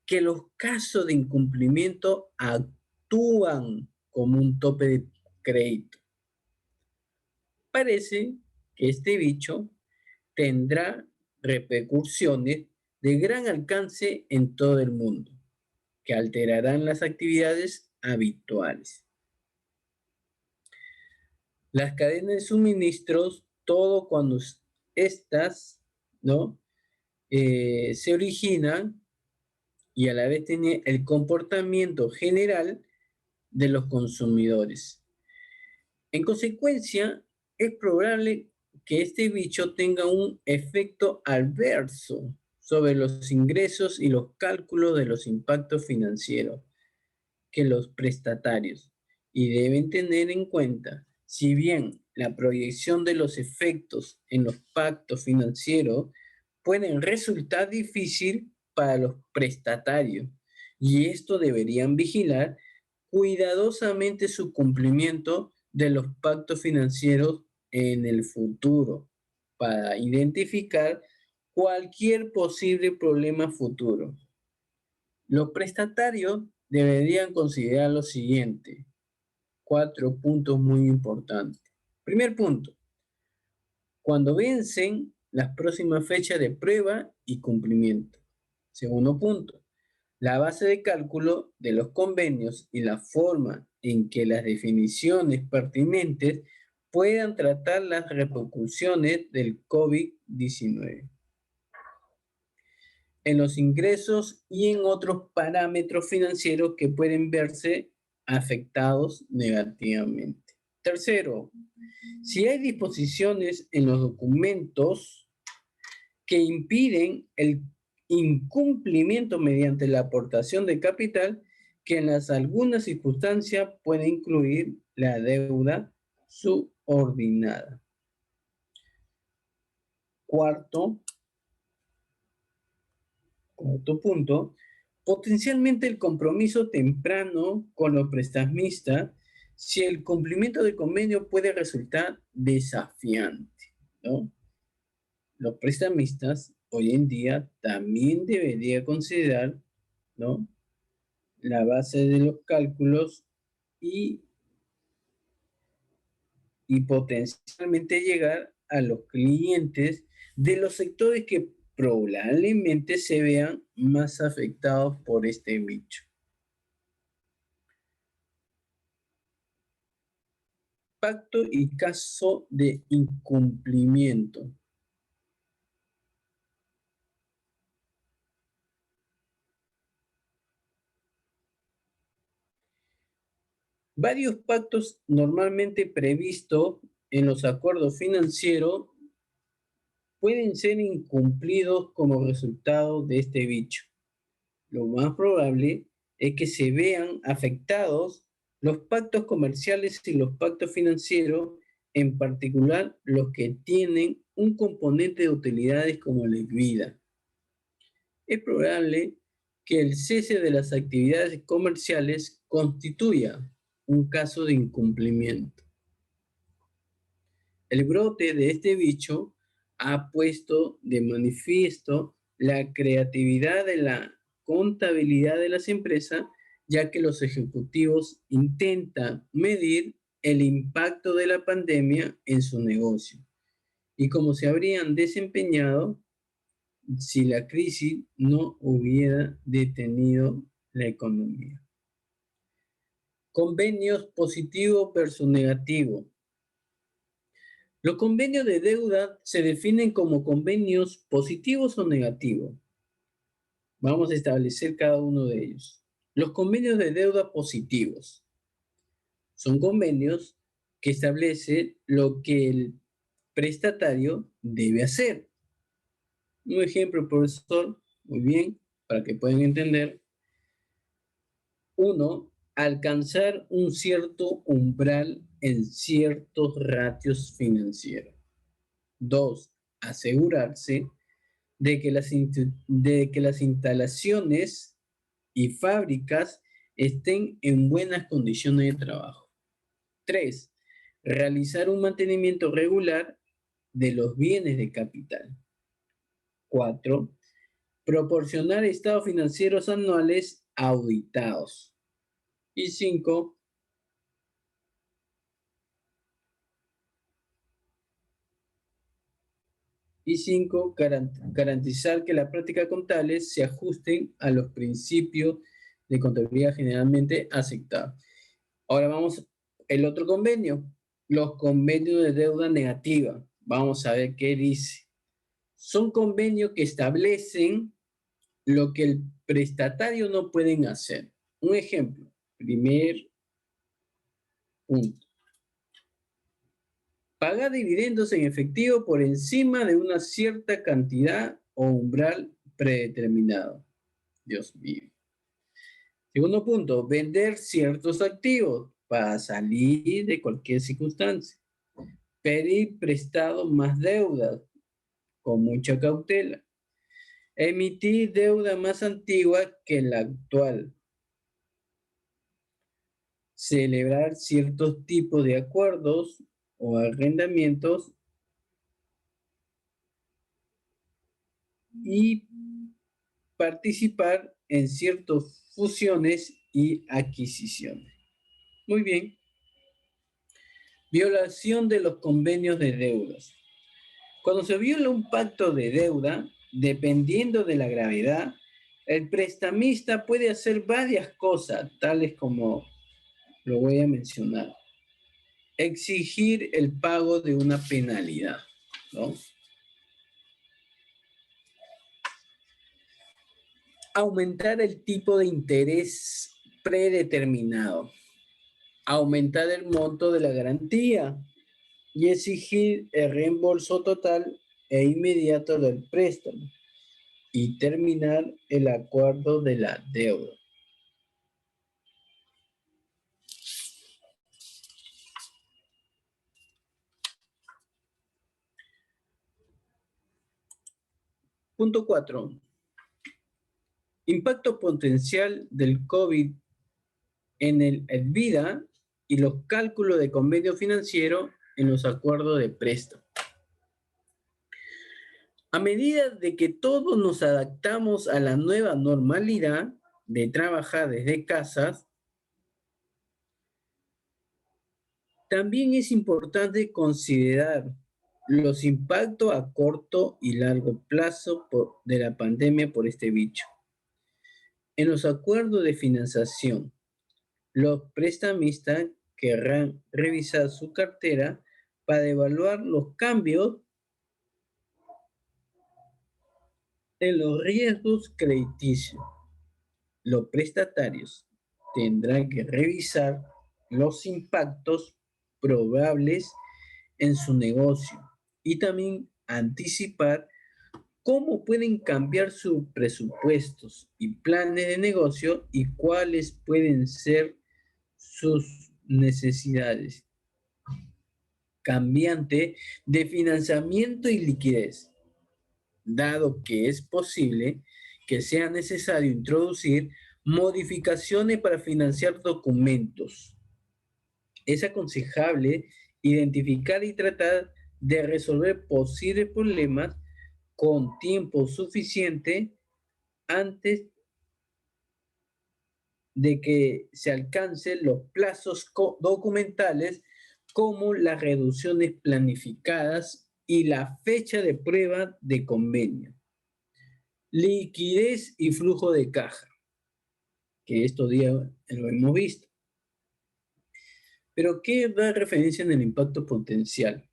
que los casos de incumplimiento actúan como un tope de crédito. Parece que este bicho tendrá repercusiones de gran alcance en todo el mundo, que alterarán las actividades habituales. Las cadenas de suministros, todo cuando estas, ¿no? Se originan y a la vez tiene el comportamiento general de los consumidores. En consecuencia, es probable que este bicho tenga un efecto adverso sobre los ingresos y los cálculos de los impactos financieros que los prestatarios, y deben tener en cuenta, si bien la proyección de los efectos en los pactos financieros pueden resultar difícil para los prestatarios, y esto deberían vigilar cuidadosamente su cumplimiento de los pactos financieros en el futuro para identificar cualquier posible problema futuro. Los prestatarios deberían considerar lo siguiente, 4 puntos muy importantes. Primer punto, cuando vencen las próximas fechas de prueba y cumplimiento. Segundo punto, la base de cálculo de los convenios y la forma en que las definiciones pertinentes puedan tratar las repercusiones del COVID-19 en los ingresos y en otros parámetros financieros que pueden verse afectados negativamente. Tercero, si hay disposiciones en los documentos que impiden el incumplimiento mediante la aportación de capital, que en algunas circunstancias puede incluir la deuda subordinada. Cuarto punto, potencialmente el compromiso temprano con los prestamistas si el cumplimiento del convenio puede resultar desafiante, ¿no? Los prestamistas hoy en día también deberían considerar, ¿no?, la base de los cálculos y, y potencialmente llegar a los clientes de los sectores que probablemente se vean más afectados por este bicho. Pacto y caso de incumplimiento. Varios pactos normalmente previstos en los acuerdos financieros pueden ser incumplidos como resultado de este bicho. Lo más probable es que se vean afectados los pactos comerciales y los pactos financieros, en particular los que tienen un componente de utilidades como la vida. Es probable que el cese de las actividades comerciales constituya un caso de incumplimiento. El brote de este bicho ha puesto de manifiesto la creatividad de la contabilidad de las empresas, ya que los ejecutivos intentan medir el impacto de la pandemia en su negocio y cómo se habrían desempeñado si la crisis no hubiera detenido la economía. Convenios positivo versus negativo. Los convenios de deuda se definen como convenios positivos o negativos. Vamos a establecer cada uno de ellos. Los convenios de deuda positivos son convenios que establecen lo que el prestatario debe hacer. Un ejemplo, profesor, muy bien, para que puedan entender. Uno, alcanzar un cierto umbral en ciertos ratios financieros. Dos, asegurarse de que las instalaciones y fábricas estén en buenas condiciones de trabajo. Tres, realizar un mantenimiento regular de los bienes de capital. Cuatro, proporcionar estados financieros anuales auditados. Y cinco, garantizar que las prácticas contables se ajusten a los principios de contabilidad generalmente aceptados. Ahora vamos el otro convenio, los convenios de deuda negativa. Vamos a ver qué dice. Son convenios que establecen lo que el prestatario no pueden hacer. Un ejemplo, primer punto. Pagar dividendos en efectivo por encima de una cierta cantidad o umbral predeterminado. Dios mío. Segundo punto, vender ciertos activos para salir de cualquier circunstancia. Pedir prestado más deuda con mucha cautela. Emitir deuda más antigua que la actual. Celebrar ciertos tipos de acuerdos o arrendamientos y participar en ciertas fusiones y adquisiciones. Muy bien. Violación de los convenios de deudas. Cuando se viola un pacto de deuda, dependiendo de la gravedad, el prestamista puede hacer varias cosas, tales como lo voy a mencionar. Exigir el pago de una penalidad, ¿no? Aumentar el tipo de interés predeterminado. Aumentar el monto de la garantía y exigir el reembolso total e inmediato del préstamo y terminar el acuerdo de la deuda. Punto 4. Impacto potencial del COVID en el vida y los cálculos de convenio financiero en los acuerdos de préstamo. A medida de que todos nos adaptamos a la nueva normalidad de trabajar desde casas, también es importante considerar los impactos a corto y largo plazo de la pandemia por este bicho. En los acuerdos de financiación, los prestamistas querrán revisar su cartera para evaluar los cambios en los riesgos crediticios. Los prestatarios tendrán que revisar los impactos probables en su negocio y también anticipar cómo pueden cambiar sus presupuestos y planes de negocio y cuáles pueden ser sus necesidades cambiante de financiamiento y liquidez, dado que es posible que sea necesario introducir modificaciones para financiar documentos. Es aconsejable identificar y tratar de resolver posibles problemas con tiempo suficiente antes de que se alcancen los plazos documentales como las reducciones planificadas y la fecha de prueba de convenio. Liquidez y flujo de caja, que estos días lo hemos visto. Pero, ¿qué da referencia en el impacto potencial?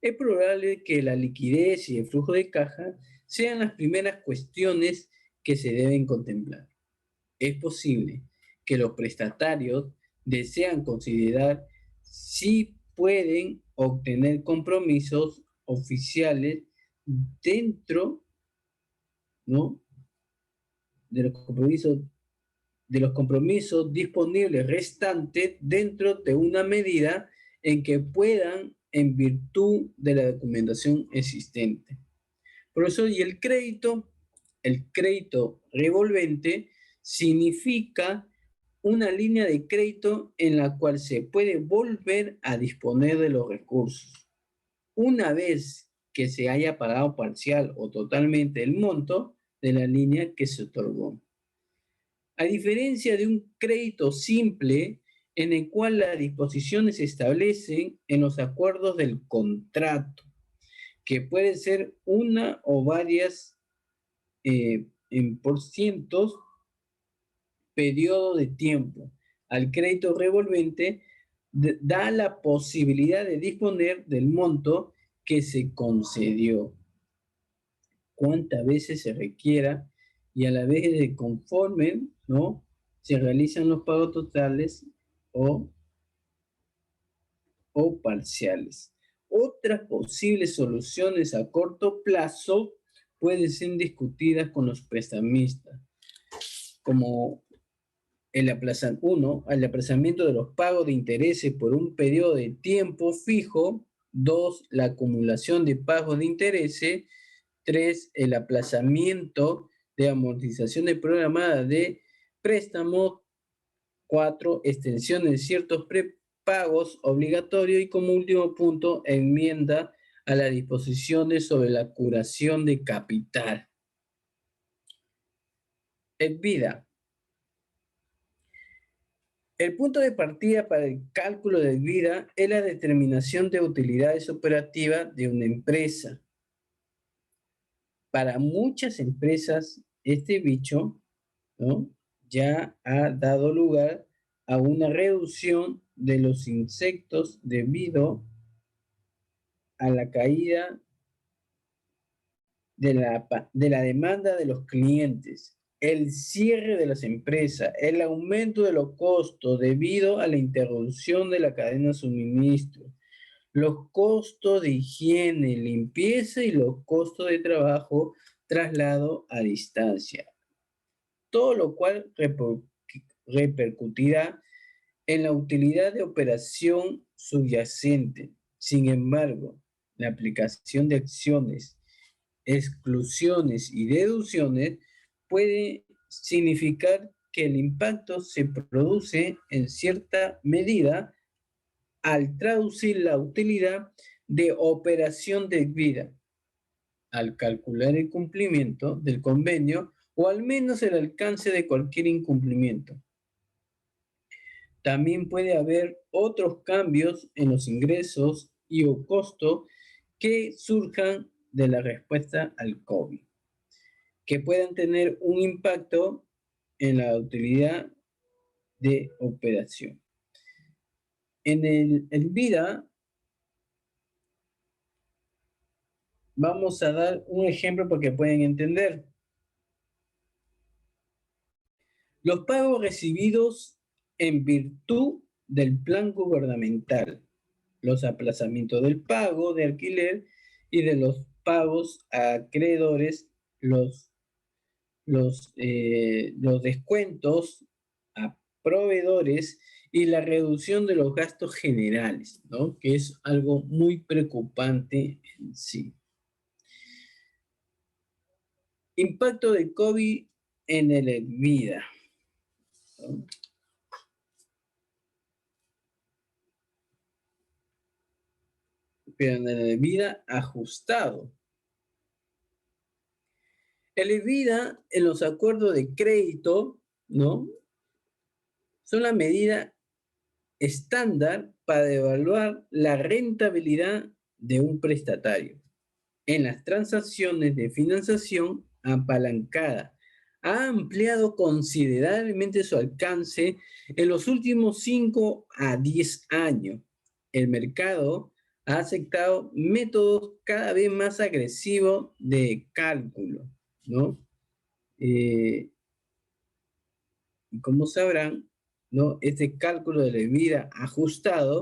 Es probable que la liquidez y el flujo de caja sean las primeras cuestiones que se deben contemplar. Es posible que los prestatarios desean considerar si pueden obtener compromisos oficiales dentro, ¿no?, de los compromisos de los compromisos disponibles restantes dentro de una medida en que puedan en virtud de la documentación existente. Por eso, y el crédito revolvente significa una línea de crédito en la cual se puede volver a disponer de los recursos. Una vez que se haya pagado parcial o totalmente el monto de la línea que se otorgó. A diferencia de un crédito simple en el cual las disposiciones se establecen en los acuerdos del contrato, que pueden ser una o varias en por cientos periodo de tiempo. Al crédito revolvente da la posibilidad de disponer del monto que se concedió, cuántas veces se requiera y a la vez de conforme, ¿no?, se realizan los pagos totales o parciales. Otras posibles soluciones a corto plazo pueden ser discutidas con los prestamistas, como el aplazamiento de los pagos de intereses por un periodo de tiempo fijo. 2, la acumulación de pagos de intereses. 3, el aplazamiento de amortizaciones programadas de préstamos. 4, extensión de ciertos prepagos obligatorios. Y como último punto, enmienda a las disposiciones sobre la curación de capital. EBITDA. El punto de partida para el cálculo de EBITDA es la determinación de utilidades operativas de una empresa. Para muchas empresas, este bicho, ¿no?, ya ha dado lugar a una reducción de los insectos debido a la caída de la demanda de los clientes, el cierre de las empresas, el aumento de los costos debido a la interrupción de la cadena de suministro, los costos de higiene, limpieza y los costos de trabajo, traslado a distancia. Todo lo cual repercutirá en la utilidad de operación subyacente. Sin embargo, la aplicación de acciones, exclusiones y deducciones puede significar que el impacto se produce en cierta medida al traducir la utilidad de operación de vida, al calcular el cumplimiento del convenio o al menos el alcance de cualquier incumplimiento. También puede haber otros cambios en los ingresos y o costos que surjan de la respuesta al COVID, que puedan tener un impacto en la utilidad de operación. En el vida, vamos a dar un ejemplo para que puedan entender. Los pagos recibidos en virtud del plan gubernamental, los aplazamientos del pago de alquiler y de los pagos a acreedores, los descuentos a proveedores y la reducción de los gastos generales, ¿no?, que es algo muy preocupante en sí. Impacto del COVID en el EBITDA, ¿no? Pero en el EBITDA ajustado. El EBITDA en los acuerdos de crédito, ¿no?, son la medida estándar para evaluar la rentabilidad de un prestatario en las transacciones de financiación apalancada. Ha ampliado considerablemente su alcance en los últimos 5 a 10 años. El mercado ha aceptado métodos cada vez más agresivos de cálculo, ¿no? Y como sabrán, ¿no?, este cálculo de la EBITDA ajustado,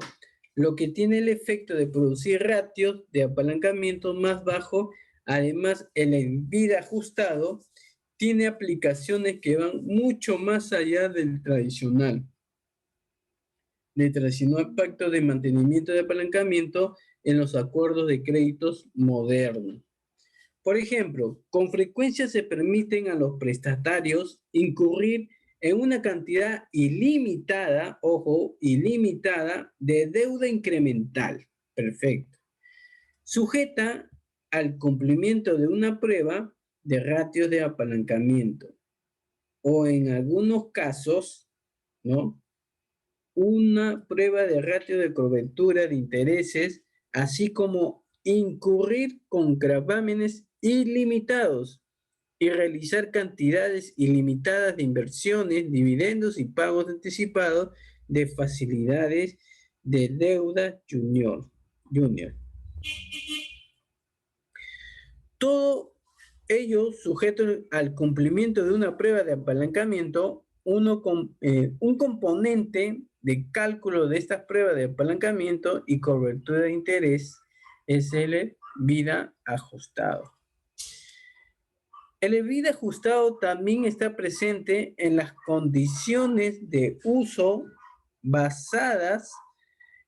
lo que tiene el efecto de producir ratios de apalancamiento más bajos. Además, el EBITDA ajustado tiene aplicaciones que van mucho más allá del tradicional pacto de mantenimiento de apalancamiento en los acuerdos de créditos modernos. Por ejemplo, con frecuencia se permiten a los prestatarios incurrir en una cantidad ilimitada, ojo, ilimitada, de deuda incremental. Perfecto. Sujeta al cumplimiento de una prueba de ratios de apalancamiento. O en algunos casos, ¿no? Una prueba de ratio de cobertura de intereses, así como incurrir con gravámenes ilimitados y realizar cantidades ilimitadas de inversiones, dividendos y pagos anticipados de facilidades de deuda junior. Todo ello sujeto al cumplimiento de una prueba de apalancamiento, un componente de cálculo de estas pruebas de apalancamiento y cobertura de interés es el vida ajustado. El vida ajustado también está presente en las condiciones de uso basadas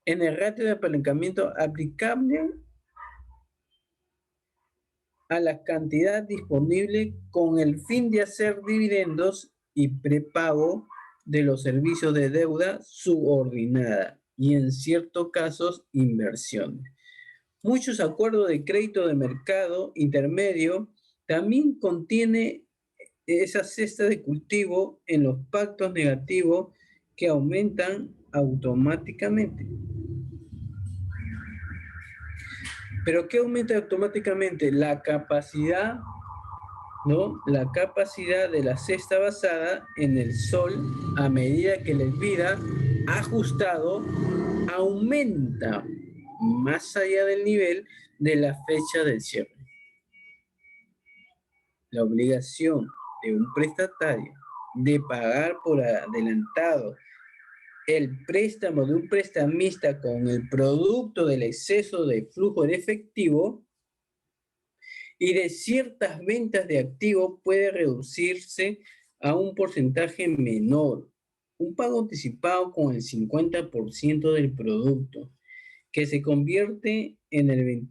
en el ratio de apalancamiento aplicable a la cantidad disponible con el fin de hacer dividendos y prepago de los servicios de deuda subordinada y en ciertos casos inversión. Muchos acuerdos de crédito de mercado intermedio también contiene esa cesta de cultivo en los pactos negativos que aumentan automáticamente. ¿Pero qué aumenta automáticamente? La capacidad, ¿no? La capacidad de la cesta basada en el sol a medida que la vida ajustado aumenta más allá del nivel de la fecha del cierre. La obligación de un prestatario de pagar por adelantado el préstamo de un prestamista con el producto del exceso de flujo de efectivo y de ciertas ventas de activos puede reducirse a un porcentaje menor. Un pago anticipado con el 50% del producto, que se convierte en el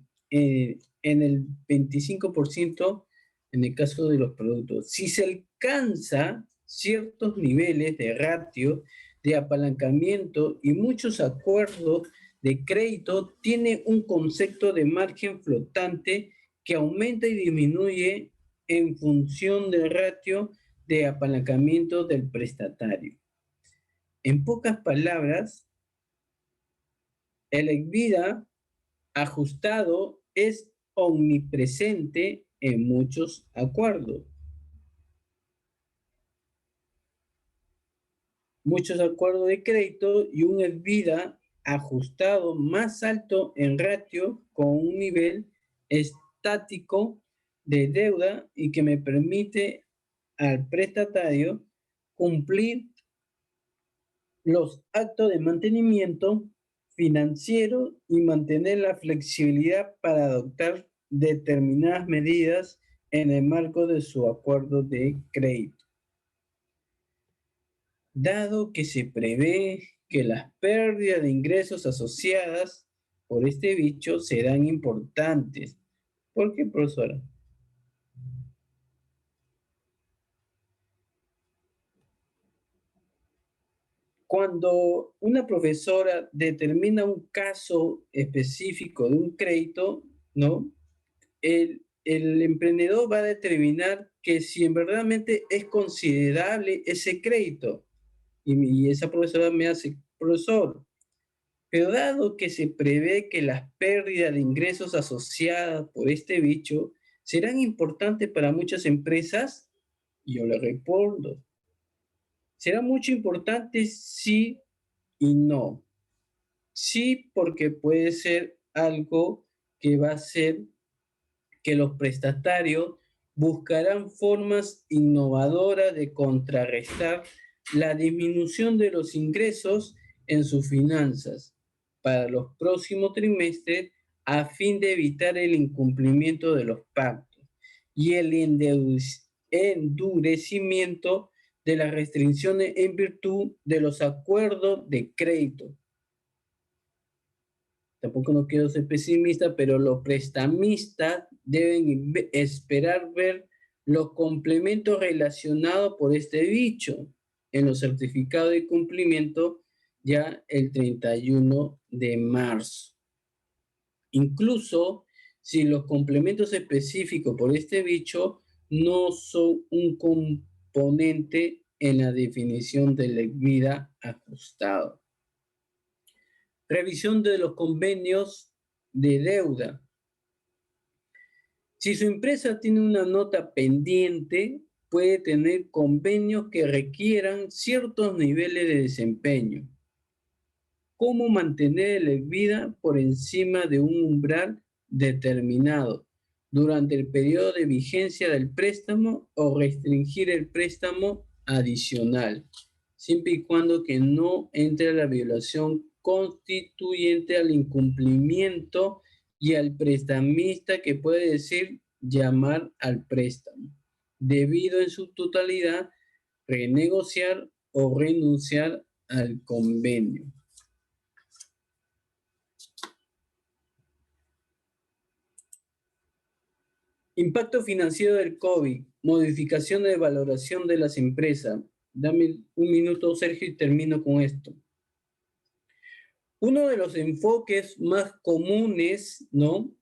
25% en el caso de los productos. Si se alcanza ciertos niveles de ratio, de apalancamiento y muchos acuerdos de crédito, tiene un concepto de margen flotante que aumenta y disminuye en función del ratio de apalancamiento del prestatario. En pocas palabras, el EBITDA ajustado es omnipresente en muchos acuerdos. Muchos acuerdos de crédito y un EBITDA ajustado más alto en ratio con un nivel estático de deuda y que me permite al prestatario cumplir los actos de mantenimiento financiero y mantener la flexibilidad para adoptar determinadas medidas en el marco de su acuerdo de crédito. Dado que se prevé que las pérdidas de ingresos asociadas por este bicho serán importantes. ¿Por qué, profesora? Cuando una profesora determina un caso específico de un crédito, ¿no? El emprendedor va a determinar que si en verdaderamente es considerable ese crédito. Y esa profesora me hace, profesor, pero dado que se prevé que las pérdidas de ingresos asociadas por este bicho serán importantes para muchas empresas, yo le respondo, será mucho importante sí y no. Sí, porque puede ser algo que va a ser que los prestatarios buscarán formas innovadoras de contrarrestar la disminución de los ingresos en sus finanzas para los próximos trimestres a fin de evitar el incumplimiento de los pactos y el endurecimiento de las restricciones en virtud de los acuerdos de crédito. Tampoco no quiero ser pesimista, pero los prestamistas deben esperar ver los complementos relacionados por este dicho en los certificados de cumplimiento ya el 31 de marzo. Incluso si los complementos específicos por este dicho no son un componente en la definición de la vida ajustado. Revisión de los convenios de deuda. Si su empresa tiene una nota pendiente, puede tener convenios que requieran ciertos niveles de desempeño. ¿Cómo mantener la vida por encima de un umbral determinado durante el periodo de vigencia del préstamo o restringir el préstamo adicional, siempre y cuando que no entre la violación constituyente al incumplimiento y al prestamista que puede decir llamar al préstamo, debido en su totalidad renegociar o renunciar al convenio? Impacto financiero del COVID, modificación de valoración de las empresas. Dame un minuto, Sergio, y termino con esto. Uno de los enfoques más comunes, ¿no?,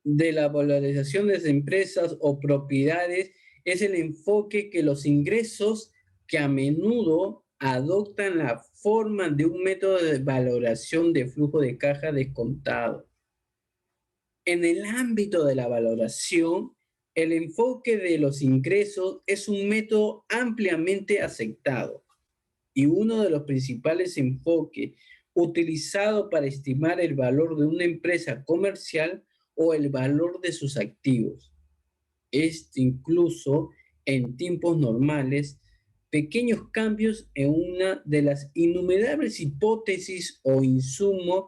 de la valorización de las empresas o propiedades es el enfoque que los ingresos que a menudo adoptan la forma de un método de valoración de flujo de caja descontado. En el ámbito de la valoración, el enfoque de los ingresos es un método ampliamente aceptado y uno de los principales enfoques utilizados para estimar el valor de una empresa comercial o el valor de sus activos. Incluso en tiempos normales, pequeños cambios en una de las innumerables hipótesis o insumos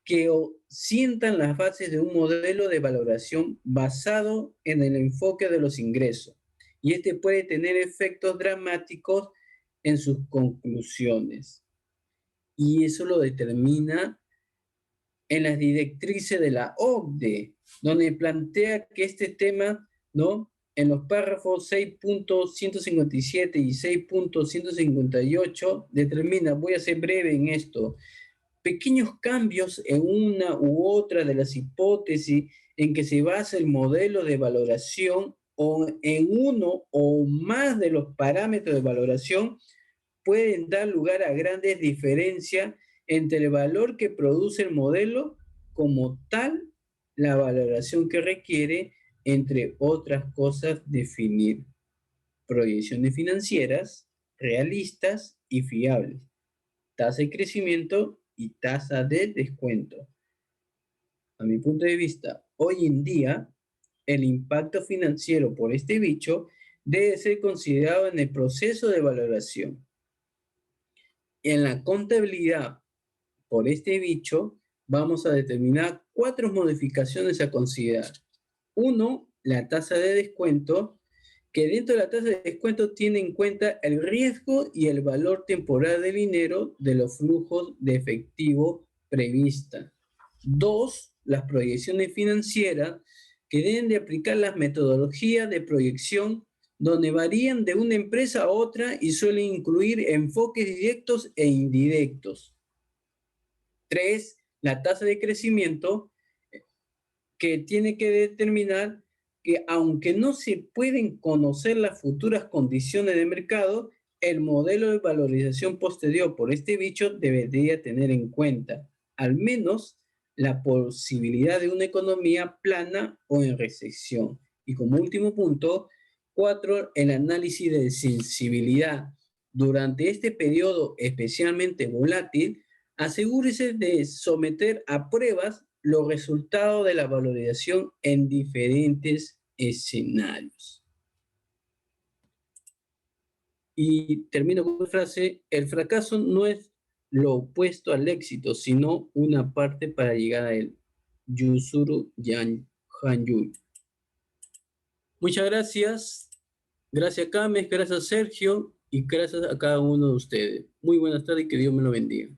que sientan las bases de un modelo de valoración basado en el enfoque de los ingresos. Y este puede tener efectos dramáticos en sus conclusiones. Y eso lo determina en las directrices de la OCDE, donde plantea que este tema, ¿no?, en los párrafos 6.157 y 6.158 determina, voy a ser breve en esto, pequeños cambios en una u otra de las hipótesis en que se basa el modelo de valoración o en uno o más de los parámetros de valoración pueden dar lugar a grandes diferencias entre el valor que produce el modelo como tal, la valoración que requiere, entre otras cosas, definir proyecciones financieras realistas y fiables, tasa de crecimiento y tasa de descuento. A mi punto de vista, hoy en día, el impacto financiero por este bicho debe ser considerado en el proceso de valoración. En la contabilidad por este bicho, vamos a determinar 4 modificaciones a considerar. 1, la tasa de descuento, que dentro de la tasa de descuento tiene en cuenta el riesgo y el valor temporal del dinero de los flujos de efectivo prevista. 2, las proyecciones financieras, que deben de aplicar las metodologías de proyección donde varían de una empresa a otra y suelen incluir enfoques directos e indirectos. 3, la tasa de crecimiento, que tiene que determinar que aunque no se pueden conocer las futuras condiciones de mercado, el modelo de valorización posterior por este bicho debería tener en cuenta al menos la posibilidad de una economía plana o en recesión. Y como último punto, 4, el análisis de sensibilidad. Durante este periodo especialmente volátil, asegúrese de someter a pruebas los resultados de la valorización en diferentes escenarios. Y termino con una frase: el fracaso no es lo opuesto al éxito, sino una parte para llegar a él. Yusuru Han Yu. Muchas gracias. Gracias, Cames, gracias, Sergio, y gracias a cada uno de ustedes. Muy buenas tardes y que Dios me lo bendiga.